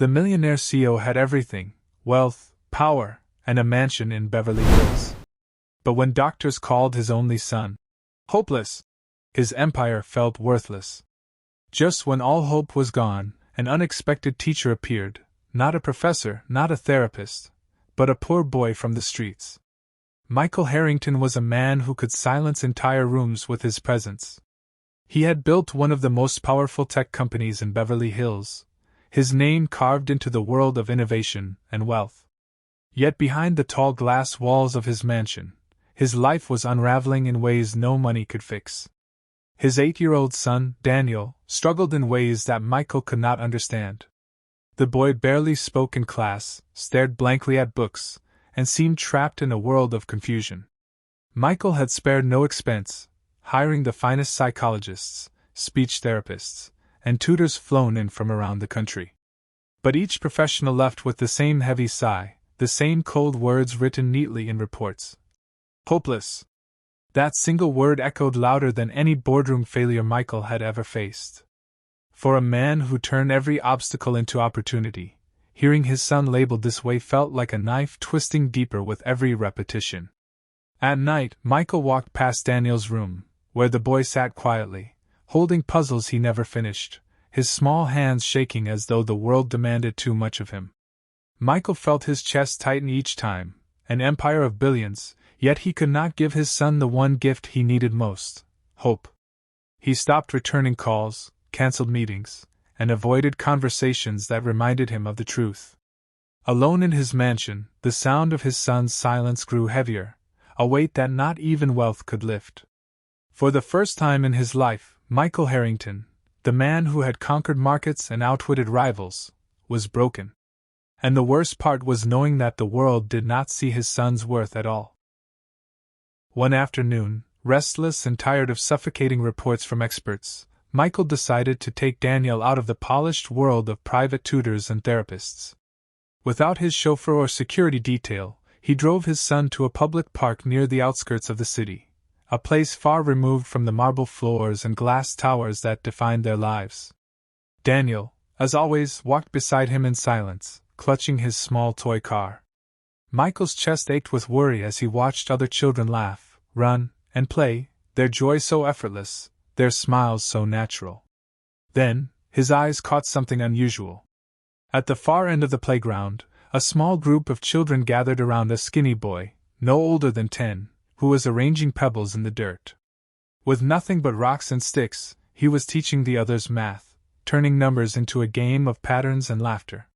The millionaire CEO had everything: wealth, power, and a mansion in Beverly Hills. But when doctors called his only son hopeless, his empire felt worthless. Just when all hope was gone, an unexpected teacher appeared, not a professor, not a therapist, but a poor boy from the streets. Michael Harrington was a man who could silence entire rooms with his presence. He had built one of the most powerful tech companies in Beverly Hills, his name carved into the world of innovation and wealth. Yet behind the tall glass walls of his mansion, his life was unraveling in ways no money could fix. His 8-year-old son, Daniel, struggled in ways that Michael could not understand. The boy barely spoke in class, stared blankly at books, and seemed trapped in a world of confusion. Michael had spared no expense, hiring the finest psychologists, speech therapists, and tutors flown in from around the country. But each professional left with the same heavy sigh, the same cold words written neatly in reports. Hopeless. That single word echoed louder than any boardroom failure Michael had ever faced. For a man who turned every obstacle into opportunity, hearing his son labeled this way felt like a knife twisting deeper with every repetition. At night, Michael walked past Daniel's room, where the boy sat quietly, holding puzzles he never finished, his small hands shaking as though the world demanded too much of him. Michael felt his chest tighten each time, an empire of billions, yet he could not give his son the one gift he needed most: hope. He stopped returning calls, canceled meetings, and avoided conversations that reminded him of the truth. Alone in his mansion, the sound of his son's silence grew heavier, a weight that not even wealth could lift. For the first time in his life, Michael Harrington, the man who had conquered markets and outwitted rivals, was broken. And the worst part was knowing that the world did not see his son's worth at all. One afternoon, restless and tired of suffocating reports from experts, Michael decided to take Daniel out of the polished world of private tutors and therapists. Without his chauffeur or security detail, he drove his son to a public park near the outskirts of the city, a place far removed from the marble floors and glass towers that defined their lives. Daniel, as always, walked beside him in silence, clutching his small toy car. Michael's chest ached with worry as he watched other children laugh, run, and play, their joy so effortless, their smiles so natural. Then, his eyes caught something unusual. At the far end of the playground, a small group of children gathered around a skinny boy, no older than 10, who was arranging pebbles in the dirt. With nothing but rocks and sticks, he was teaching the others math, turning numbers into a game of patterns and laughter.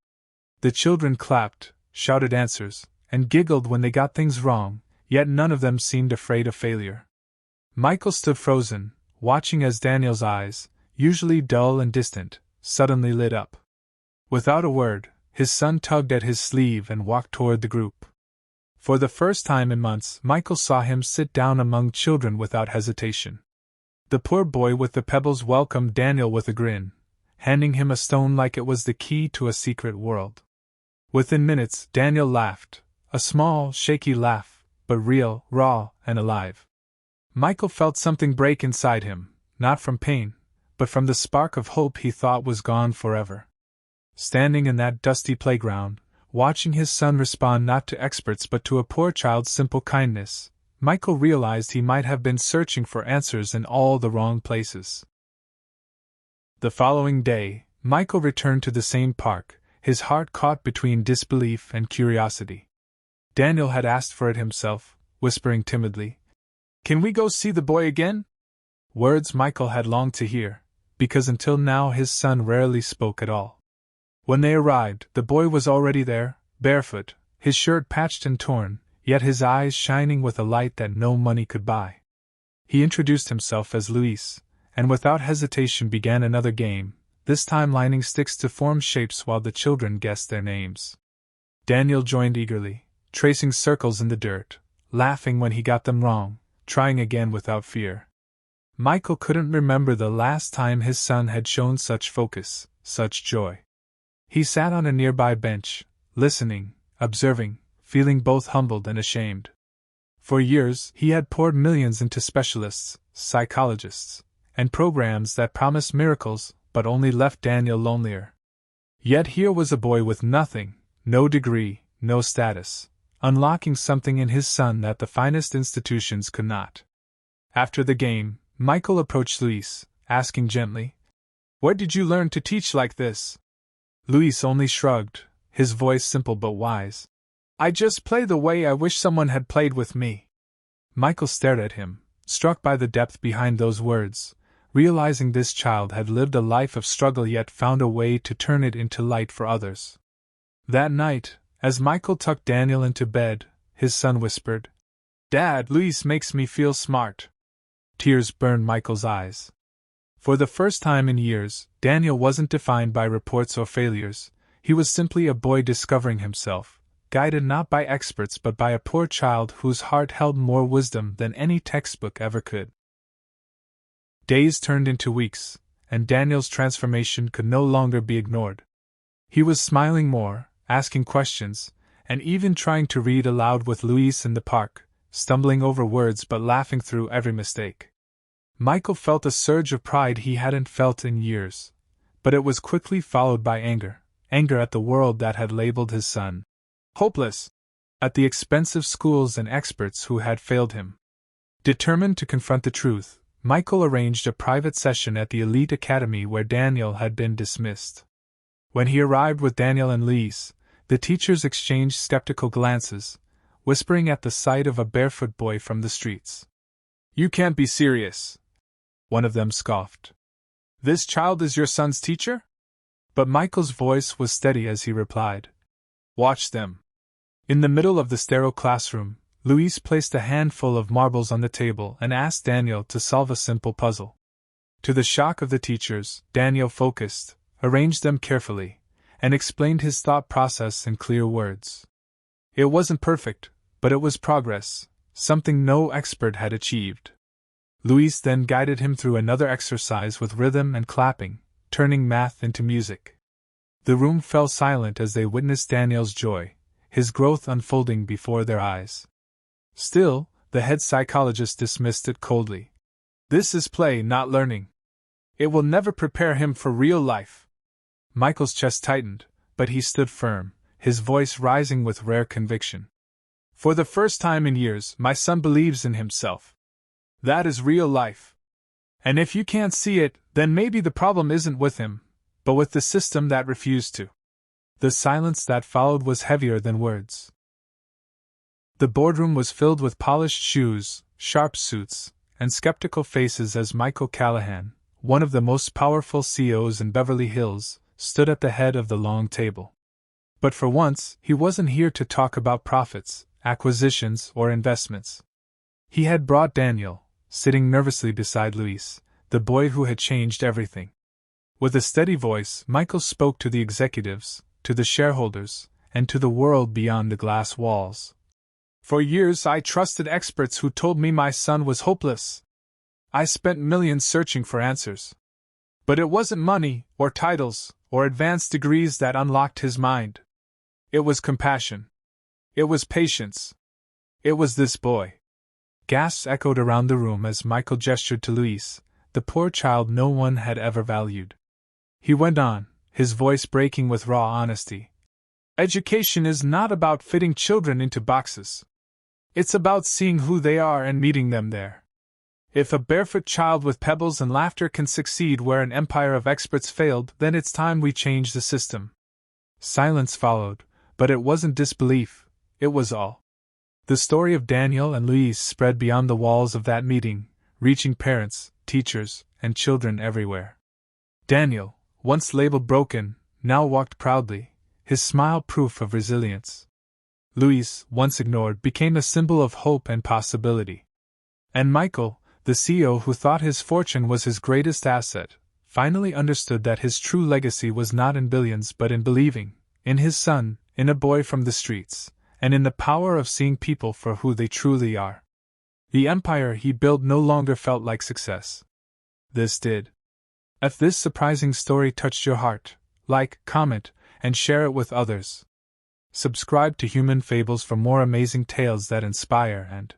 The children clapped, shouted answers, and giggled when they got things wrong, yet none of them seemed afraid of failure. Michael stood frozen, watching as Daniel's eyes, usually dull and distant, suddenly lit up. Without a word, his son tugged at his sleeve and walked toward the group. For the first time in months, Michael saw him sit down among children without hesitation. The poor boy with the pebbles welcomed Daniel with a grin, handing him a stone like it was the key to a secret world. Within minutes, Daniel laughed, a small, shaky laugh, but real, raw, and alive. Michael felt something break inside him, not from pain, but from the spark of hope he thought was gone forever. Standing in that dusty playground, watching his son respond not to experts but to a poor child's simple kindness, Michael realized he might have been searching for answers in all the wrong places. The following day, Michael returned to the same park, his heart caught between disbelief and curiosity. Daniel had asked for it himself, whispering timidly, "Can we go see the boy again?" Words Michael had longed to hear, because until now his son rarely spoke at all. When they arrived, the boy was already there, barefoot, his shirt patched and torn, yet his eyes shining with a light that no money could buy. He introduced himself as Luis, and without hesitation began another game, this time lining sticks to form shapes while the children guessed their names. Daniel joined eagerly, tracing circles in the dirt, laughing when he got them wrong, trying again without fear. Michael couldn't remember the last time his son had shown such focus, such joy. He sat on a nearby bench, listening, observing, feeling both humbled and ashamed. For years, he had poured millions into specialists, psychologists, and programs that promised miracles, but only left Daniel lonelier. Yet here was a boy with nothing, no degree, no status, unlocking something in his son that the finest institutions could not. After the game, Michael approached Luis, asking gently, "Where did you learn to teach like this?" Luis only shrugged, his voice simple but wise. "I just play the way I wish someone had played with me." Michael stared at him, struck by the depth behind those words, realizing this child had lived a life of struggle yet found a way to turn it into light for others. That night, as Michael tucked Daniel into bed, his son whispered, "Dad, Luis makes me feel smart." Tears burned Michael's eyes. For the first time in years, Daniel wasn't defined by reports or failures. He was simply a boy discovering himself, guided not by experts but by a poor child whose heart held more wisdom than any textbook ever could. Days turned into weeks, and Daniel's transformation could no longer be ignored. He was smiling more, asking questions, and even trying to read aloud with Luis in the park, stumbling over words but laughing through every mistake. Michael felt a surge of pride he hadn't felt in years, but it was quickly followed by anger at the world that had labeled his son hopeless, at the expensive schools and experts who had failed him. Determined to confront the truth, Michael arranged a private session at the elite academy where Daniel had been dismissed. When he arrived with Daniel and Luis, the teachers exchanged skeptical glances, whispering at the sight of a barefoot boy from the streets. "You can't be serious," one of them scoffed. "This child is your son's teacher?" But Michael's voice was steady as he replied, "Watch them." In the middle of the sterile classroom, Luis placed a handful of marbles on the table and asked Daniel to solve a simple puzzle. To the shock of the teachers, Daniel focused, arranged them carefully, and explained his thought process in clear words. It wasn't perfect, but it was progress, something no expert had achieved. Luis then guided him through another exercise with rhythm and clapping, turning math into music. The room fell silent as they witnessed Daniel's joy, his growth unfolding before their eyes. Still, the head psychologist dismissed it coldly. "This is play, not learning. It will never prepare him for real life." Michael's chest tightened, but he stood firm, his voice rising with rare conviction. "For the first time in years, my son believes in himself. That is real life. And if you can't see it, then maybe the problem isn't with him, but with the system that refused to." The silence that followed was heavier than words. The boardroom was filled with polished shoes, sharp suits, and skeptical faces as Michael Callahan, one of the most powerful CEOs in Beverly Hills, stood at the head of the long table. But for once, he wasn't here to talk about profits, acquisitions, or investments. He had brought Daniel, sitting nervously beside Luis, the boy who had changed everything. With a steady voice, Michael spoke to the executives, to the shareholders, and to the world beyond the glass walls. "For years I trusted experts who told me my son was hopeless. I spent millions searching for answers. But it wasn't money, or titles, or advanced degrees that unlocked his mind. It was compassion. It was patience. It was this boy." Gasps echoed around the room as Michael gestured to Luis, the poor child no one had ever valued. He went on, his voice breaking with raw honesty. "Education is not about fitting children into boxes. It's about seeing who they are and meeting them there. If a barefoot child with pebbles and laughter can succeed where an empire of experts failed, then it's time we change the system." Silence followed, but it wasn't disbelief, it was awe. The story of Daniel and Luis spread beyond the walls of that meeting, reaching parents, teachers, and children everywhere. Daniel, once labeled broken, now walked proudly, his smile proof of resilience. Luis, once ignored, became a symbol of hope and possibility. And Michael, the CEO who thought his fortune was his greatest asset, finally understood that his true legacy was not in billions but in believing, in his son, in a boy from the streets, and in the power of seeing people for who they truly are. The empire he built no longer felt like success. This did. If this surprising story touched your heart, like, comment, and share it with others. Subscribe to Human Fables for more amazing tales that inspire and